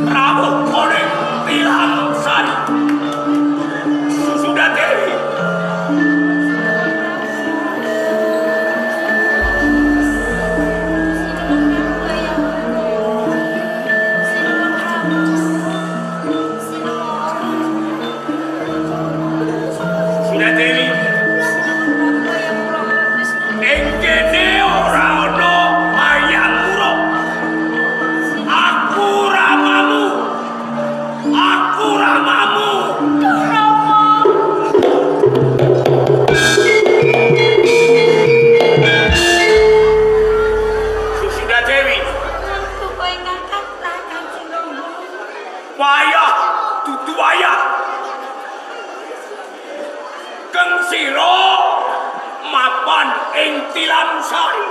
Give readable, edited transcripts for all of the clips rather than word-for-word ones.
rawuh koning tilam sari. Sudah Dewi. Sudah Dewi. Engkene ora ono ayam muruk. Aku ramamu. Aku ramamu. Sudah Dewi. Wayah, dudu wayah. Keng sira mapan ing tilam sari.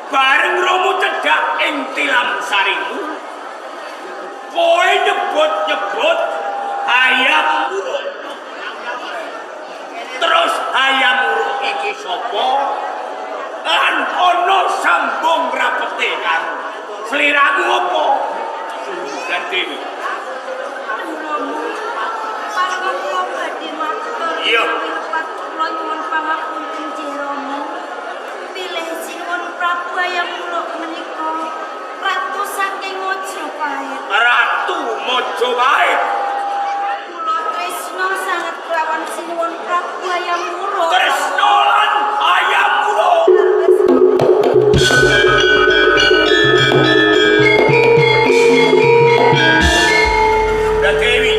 Bareng romo cedhak ing tilam sarimu. Kowe nyebut-nyebut ayam muruk. Terus ayam muruk iki sapa? Lan ana sambung rapete karo sliramu apa? Sudah Dewi. Iya. Kula nyuwun pangapunten Jeromo. Pilih Sinuwun Prabu Hayam Wuruk menika ratu saking Majapahit. Ratu Majapahit. Kula tresna sanget kelawan Sinuwun Prabu Hayam Wuruk. Tresna lan ayam muruk. Sudah Dewi.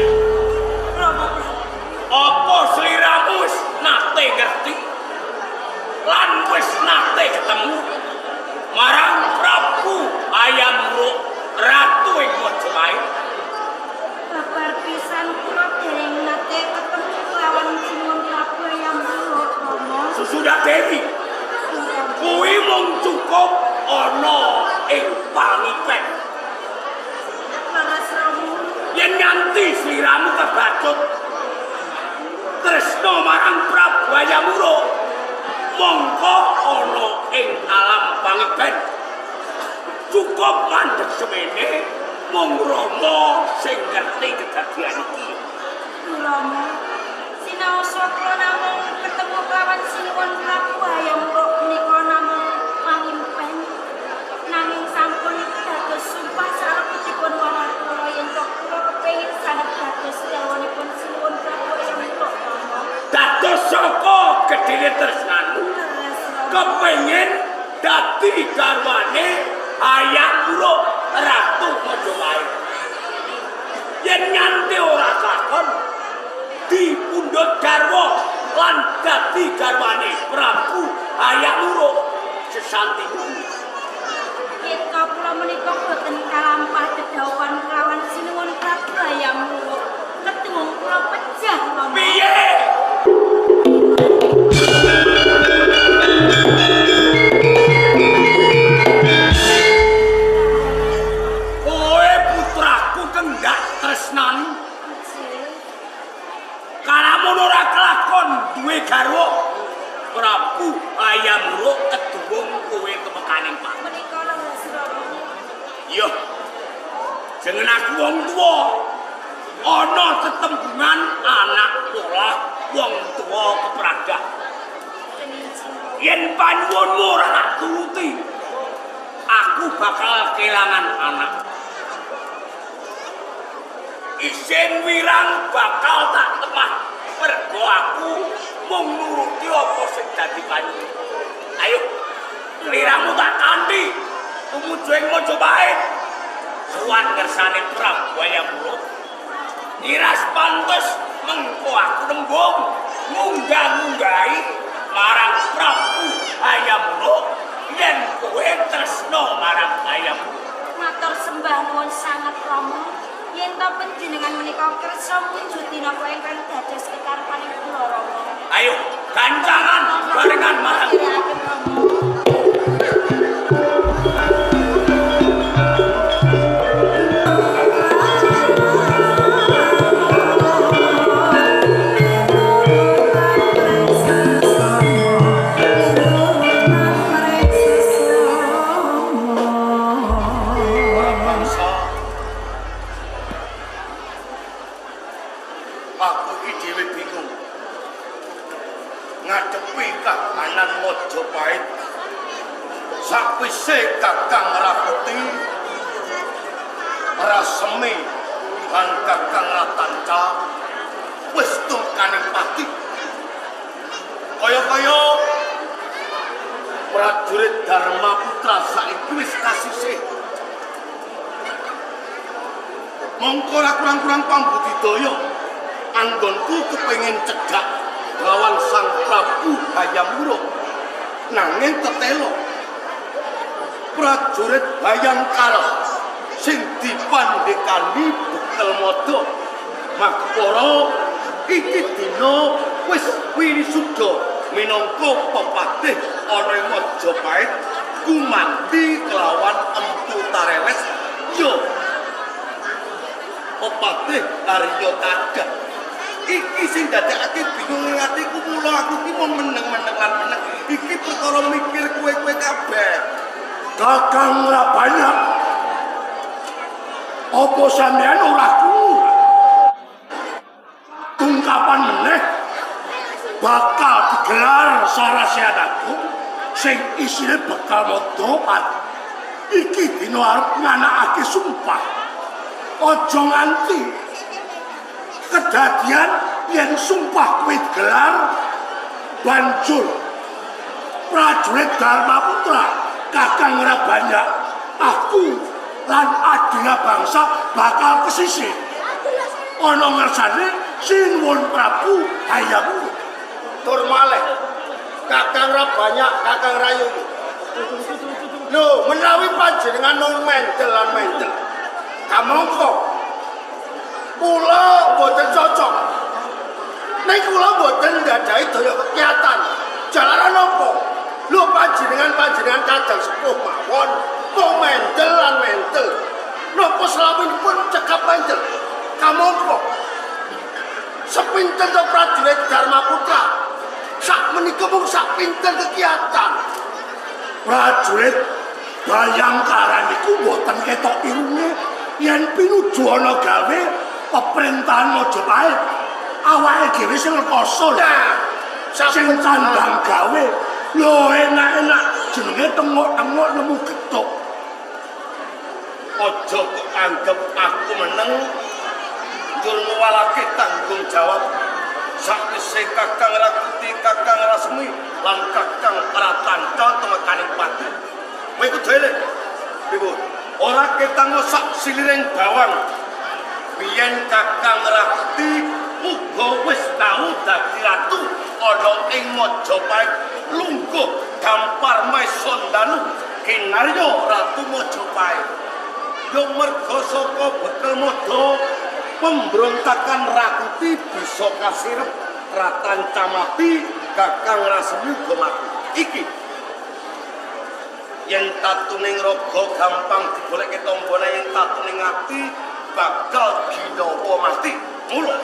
Apa sliramu wis nate ngerti? Lan wis nate ketemu marang Prabu Hayam Wuruk ratu ing Majapahit. Babar pisan kula dereng nate ketemu kelawan Sinuwun Prabu Hayam Wuruk, Rama. Sudah Dewi. Kuwi mung cukup ana ing pangipen. Laras Rama. Yen nganti sliramu kebacut tresna marang Prabu Hayam Wuruk, mongko ana ing alam pangiben. Cukup mandeg semene mung Rama sing ngerti kedadian iki. Rama, sinaosa kula namung ketemu kelawan Sinuwun Prabu Hayam Wuruk menika namung pangimpen. Nanging sampun dados sumpah sarepipun walah kula yen kula kepengin saged dados garwanipun Sinuwun Prabu Hayam Wuruk, Rama. Dados saka gedene tresnanmu kepengin dadi garwane Hayam Wuruk ratu Majapahit. Yen nganti ora kakon dipundhut garwa lan dadi garwane Prabu Hayam Wuruk sesantimu. Yen kula menika boten kalampah dedhawan kelawan Sinuwun Prabu Hayam Wuruk, kedung kula pejah, Rama. Piye? Kowe putraku kendhak tresnani. Kalamun ora kelakon duwe garwa Prabu Hayam Wuruk kedung kowe temekaning Pak. Menika laras Rama. Iya. Jeneng aku wong tuwa. Ana tetembungan anak pola wong tuwa kepragat. Yen panuwunmu ora tak turuti, aku bakal kelangan anak. Isin wirang bakal tak temah mergo aku mung nuruti apa sing dadi payu. Ayo, liramu tak kanthi tumuju ing Majapahit. Suwan ngersane Prabu Hayam Wuruk. Iras pantes mengko aku nembung munggah-munggahi marang Prabu Hayam Wuruk yen kowe tresna marang Hayam Wuruk. Matur sembah nuwun sanget Rama. Yen to panjenengan menika kersa munjuti napa ingkang dados kekarepanipun kula Rama. Ayo, gancangan barengan marang sakwise Kakang Rakuti Rasemi lan Kakang Ratanca wis tungkaning pati kaya-kaya prajurit Dharma Putra saiki wis kasisih mongko ora kurang-kurang pambudidaya anggonku kepengin cegak lawan Sang Prabu Hayam Wuruk nanging tetelo prajurit Bayangkara sing dipandhekani Bekel Mada makpara iki dina wis wirisuda minangka pepatih ana ing Majapahit gumanti kelawan Empu Tarewes yo pepatih Arya Tadah iki sing dadekake bingung atiku mula aku ki mau meneng-meneng lan meneng iki perkara mikir kowe-kowe kabeh Kakang ora banyak apa sampean ora krungu ungkapan meneh bakal digelar sarasiadaku sing isine bakal modopat iki dina arep nganakake sumpah aja nganti kedadian yen sumpah kuwi gelar banjur prajurit Dharma Putra Kakang ora banyak aku lan adina bangsa bakal kesisih ana ngersane Sinuwun Prabu Hayam Wuruk tur malih Kakang ora banyak Kakang Rayu lho menawi panjenengan mung mendel lan mendel kamangka kula boten cocok nek kula boten ndadahi daya kegiatan jalaran napa lho panjenengan kadang sepuh mawon kok mendel lan mendel napa selawinipun cekap mendel kamangka sepinten to prajurit Dharma Putra sak menika mung sak pinten kegiatan prajurit Bayangkara niku mboten ketok irunge yen pinuju ana gawe pemerintahan Majapahit awake dhewe sing rekoso sing candang gawe lho enak-enak jenenge tengok-tengok nemu getuk aja kok anggap aku meneng tur ngwalake tanggung jawab sakwise Kakang Rakuti Kakang Rasmi lan Kakang Ratanca tumekaning pati kowe kudu eling pripun ora ketang sak siliring bawang biyen Kakang Rakuti uga wis tau dadi ratu ana ing Majapahit lungguh Dampar Maesondanu kinarya Ratu Majapahit yo merga saka Bekel Mada pemberontakan Rakuti bisa kasirep Ratanca mati Kakang Rasmi uga mati iki yen tatuning raga gampang digoleke tombone yen tatuning ati bakal ginawa mati mula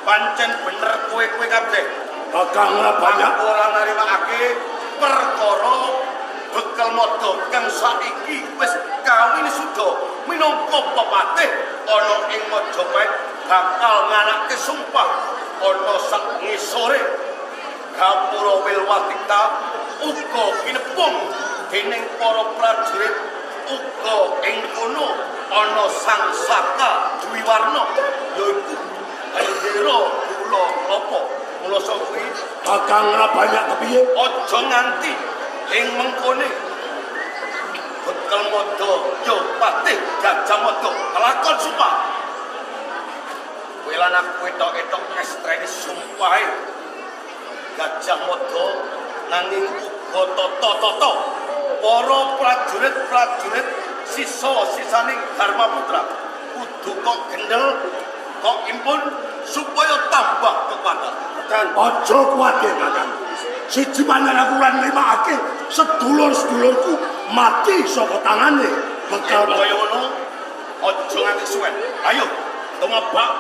pancen bener kowe-kowe kabeh Kakang ora banyak ora narimakake perkara Bekel Mada kang saiki wis kawin suda minangka pepatih ana ing Majapahit bakal nganake sumpah ana sak ngisore Gapura Wilwatikta uga kinepung dening para prajurit uga ing kono ana Sang Saka Dwiwarna yaiku Hendera kula apa mula kuwi Kakang ora banyak kepiye aja nganti ing mengkone Bekel Mada yo patih Gajah Mada kelakon sumpah kowe lan aku etok-etok ngestreni sumpahe Gajah Mada nanging uga tata-tata para prajurit sisa-sisaning Dharma Putra kudu kok gendel kok impun supaya tambah kekuatan dan aja kuwatir Kakang siji pancen aku lan nrimakake sedulur-sedulurku mati saka tangane Bekel kaya ngono aja nganti suwen ayo tumabak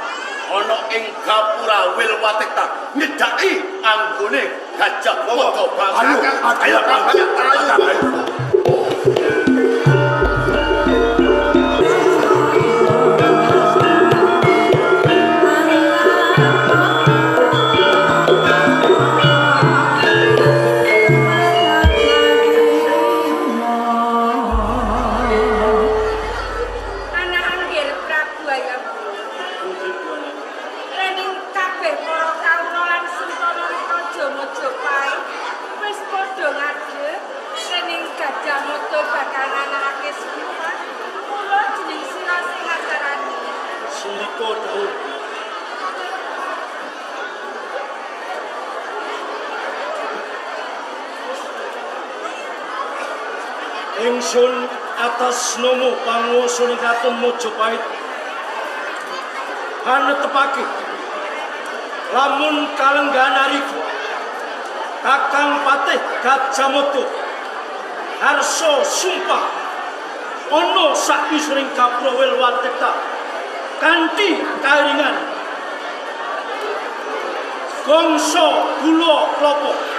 ana ing Gapura Wilwatikta nyedaki anggone Gajah Mada ayo ingsun atas nama panguwasa Kraton Majapahit hanetepake lamun kalengganariku Kakang Patih Gajahmada harsa sumpah ana sakwisring kaprawil wateta kanthi karingan gongso gula klapa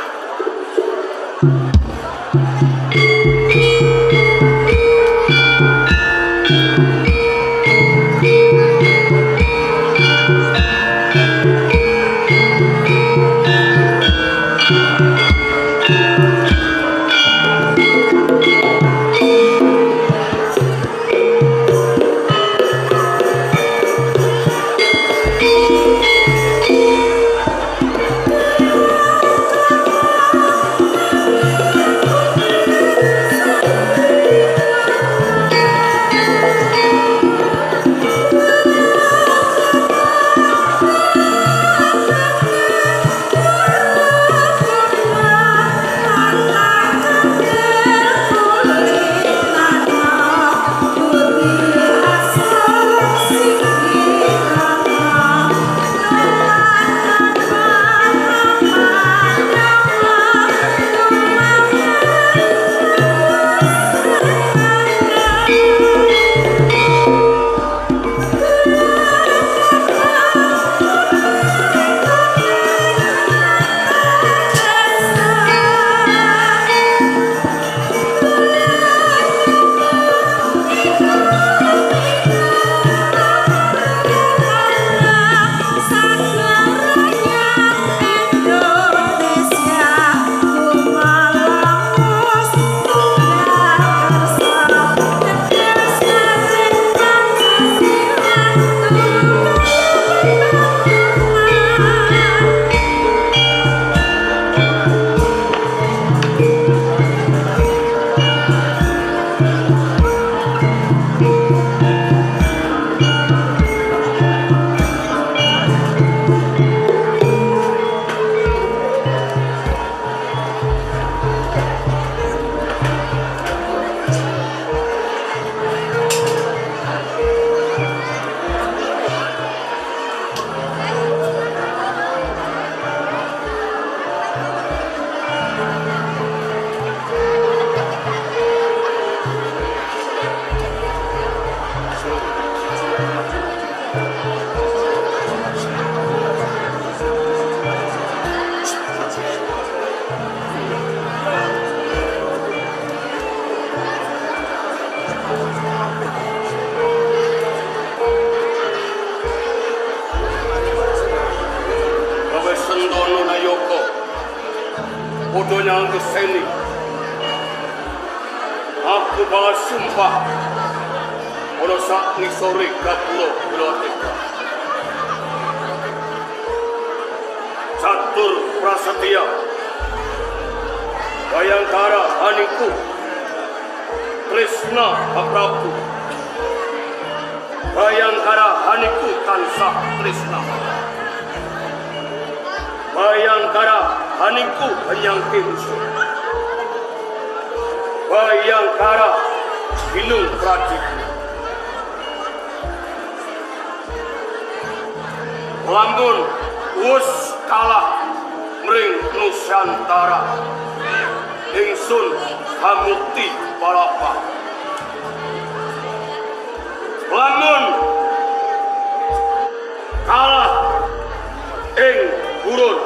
bodohnya kesini. Aku balas sumpah ono sak ngisore gapura Wilateka. Catur Prasetya Bayangkara Haniku Tresna Prabu Bayangkara Haniku tansah tresna Bayangkara Haniku penyangki musuh Bayangkara Ginung Prajurit lamun wus kalah mring Nusantara ingsun hamukti palapa lamun kalah ing gurun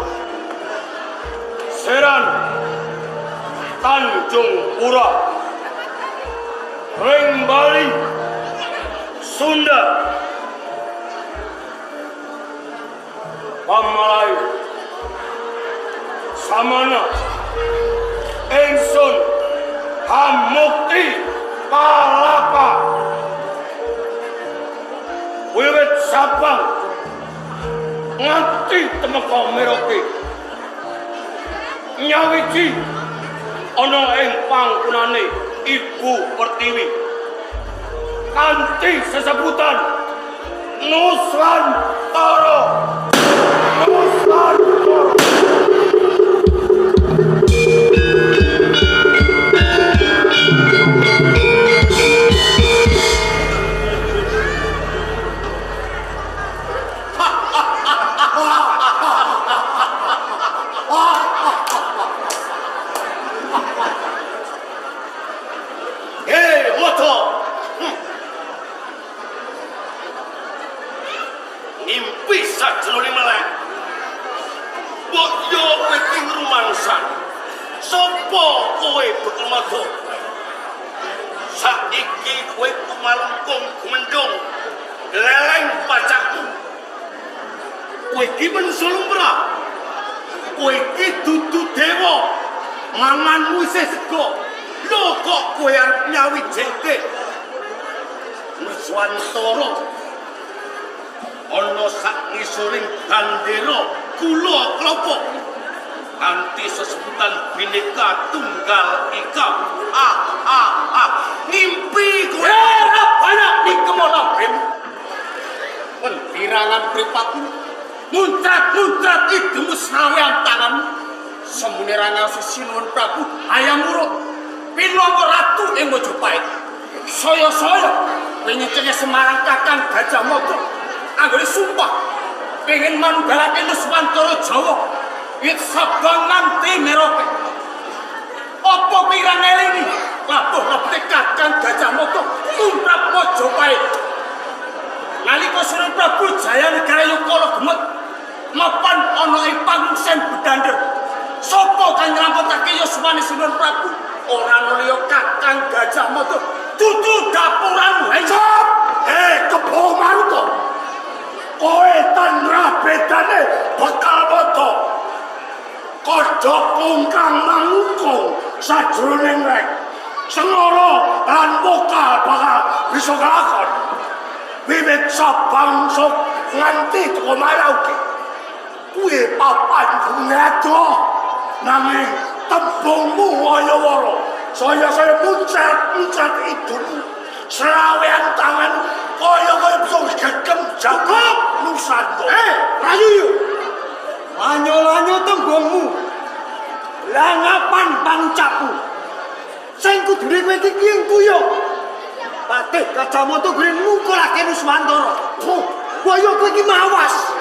Seran Tanjung Pura ring Bali Sunda Pamalai Samana ingsun hamukti palapa wiwit Sabang nganti temeka Merauke nyawiji ana ing panggonane Ibu Pertiwi kanthi sesebutan Nusantara. Nusantara. kowe iki menungso lumrah. Kowe iki dudu dewa. Manganmu isih sego. Lho kok kowe arep nyawijeke Nuswantara ana sak ngisoring bandera kula klapa kanthi sesebutan Bhinneka Tunggal Ika. Ngimpi kowe Ora banyak dikemono, Bim. Pendirangan pripatmu muncrat-muncrat itu musrawean tangan semune ra ngaosi Sinuwun Prabu hayam urut pinangka ratu ing Mojopahit saya-saya pengen cengke Semarang Kakang Gajah Mada anggone sumpah pengen manunggalake Nuswantara Jawa wit Sabang nganti Merauke. Apa pirang elingi labuh-labuhe Kakang Gajah Mada tumrap Mojopahit nalika Sinuwun Prabu Jayanegara Yukara gemet mapan ana ing pangungsen Bedander. Sapa kang nglamputake yuswane Sinuwun Prabu? Ora liya Kakang Gajah Mada, dudu dapuranmu. Kebo Maruta. Kowe tanra bedane bakal bodo. Kodhok kungkang mangkung sajroning rek. Sengara lan vokal bakal bisa kelakon. Wiwit Sabang sok nganti teko Merauke. Kuwi papan gunedo nanging tembungmu waya-wara saya muncrat idumu serawean tangan kaya bisa gegem jagat Nusantara. Rayu lanyo-lanyo tembungmu lah ngapan pangucapmu sing kudune kowe iki kiyeng kuyo Patih Gajah Mada gure mungkulake Nuswantara. Kaya kowe iki mawas.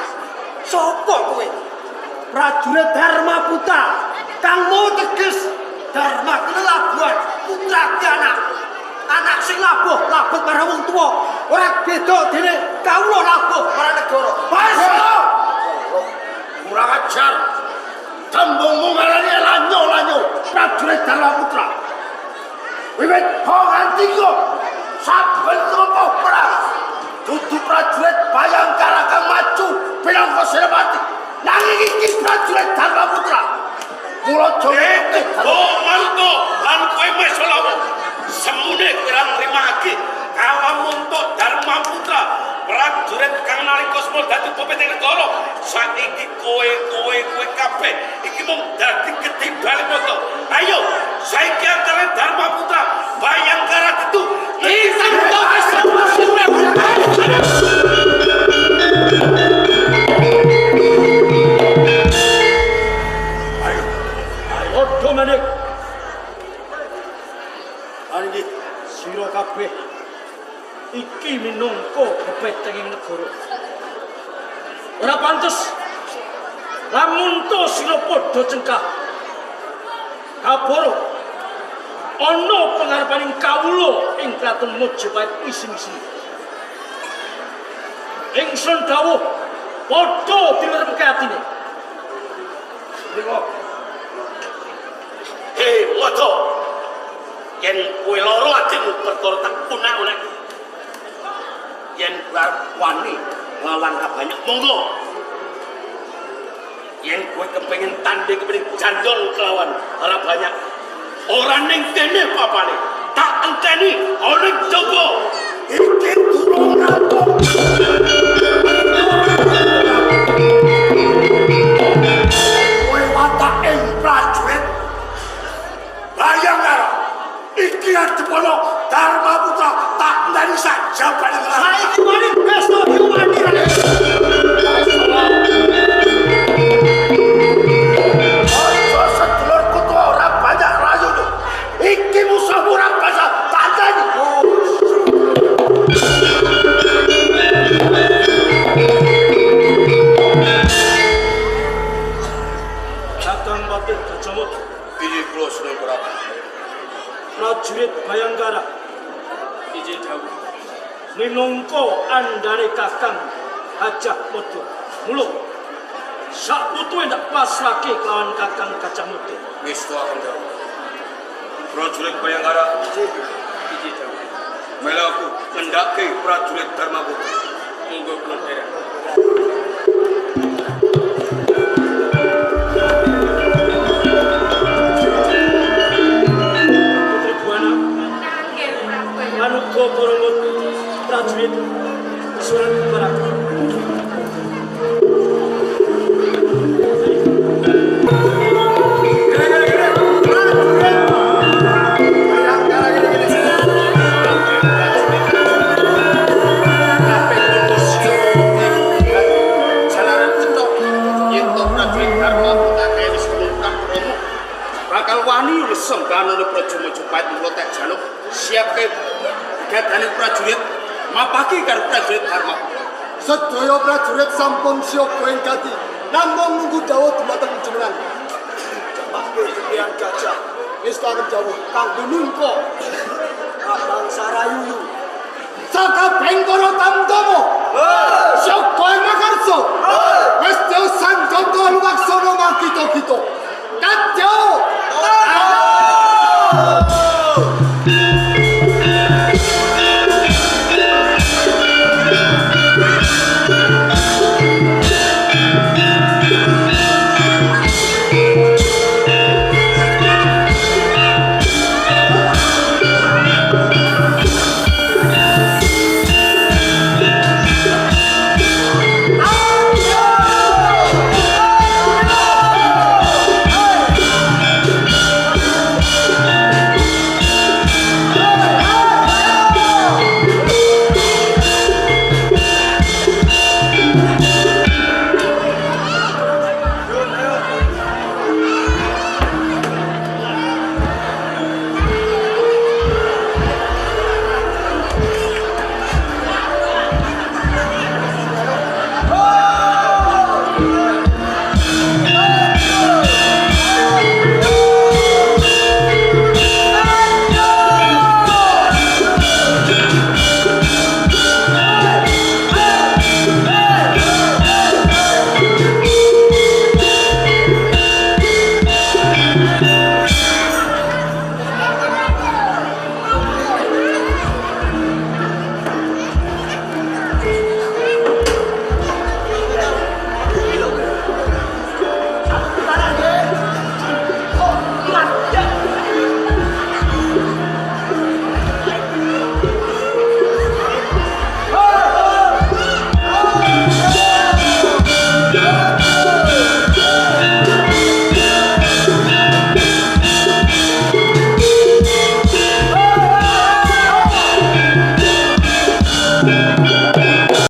Sapa kowe? Prajurit Darmaputra kang mau teges Dharma kuwi labuhan putra anak sing labuh labet marang wong tuwa ora beda dene kawula labuh marang negara. Kurang ajar. Tembungmu ngarani lanyo-lanyo prajurit Darmaputra. Wiwit nganti kok saben tempo perang dudu prajurit Bayangkara kang maju pinangka Senopati. Nanging iki prajurit Darmaputra. Mula Jawa Maruta lan kowe wis lawo. Semune kowe ra nrimake kawamuntuk Darmaputra prajurit kang nalika semula dadi pemimpin negara. Saiki kowe kabeh iki mung dadi ketibal moto. Ayo saiki antara Darmaputra Bayangkara itu Manik anjir sira kabeh iki minangka bebeteng negara ora pantes lamun to sira padha cengkah kaboro ana pangarepaning kawula ing Kraton Mojopahit isi-isi ingsun dawuh padha dileremke atine Mojo yen kowe lara atimu perkara tak unek-unek yen wani nglawan banyak monggo yen kowe kepengin tanding kepengin jandol kelawan ora banyak ora ning kene papane tak enteni ora coba iki durung rampung kowe watak ing prajurit Bayangkara iki adepono Darmaputra tak ndani saja bali saiki mari pesta diumani Ayo sedulurku tuh ora banyak rayu iki musuh ora basa tandani Kakang Patih Gajah Mada iki kula seneng Prabu prajurit Bayangkara Izin dawuh. minangka andhare Kakang Gajah Mada mula saputuhe ndak pasrahke kelawan Kakang Gajah Mada wis to akan dawuh prajurit Bayangkara Izin dawuh. melaku ngendake prajurit Darmaputra Monggo kula derek. Monggo para prajurit surat baraka. Wani lesem kanune praja Majapahit kula tak jaluk siapke gadane prajurit mapaki karo prajurit Dharma. Sedaya prajurit sampun siap ing gati. Namung nunggu dawuh dumateng jenengan. Cepake kepian gajah. Wis kanggo dawuh kanggo nungko. Abang Sarayuyu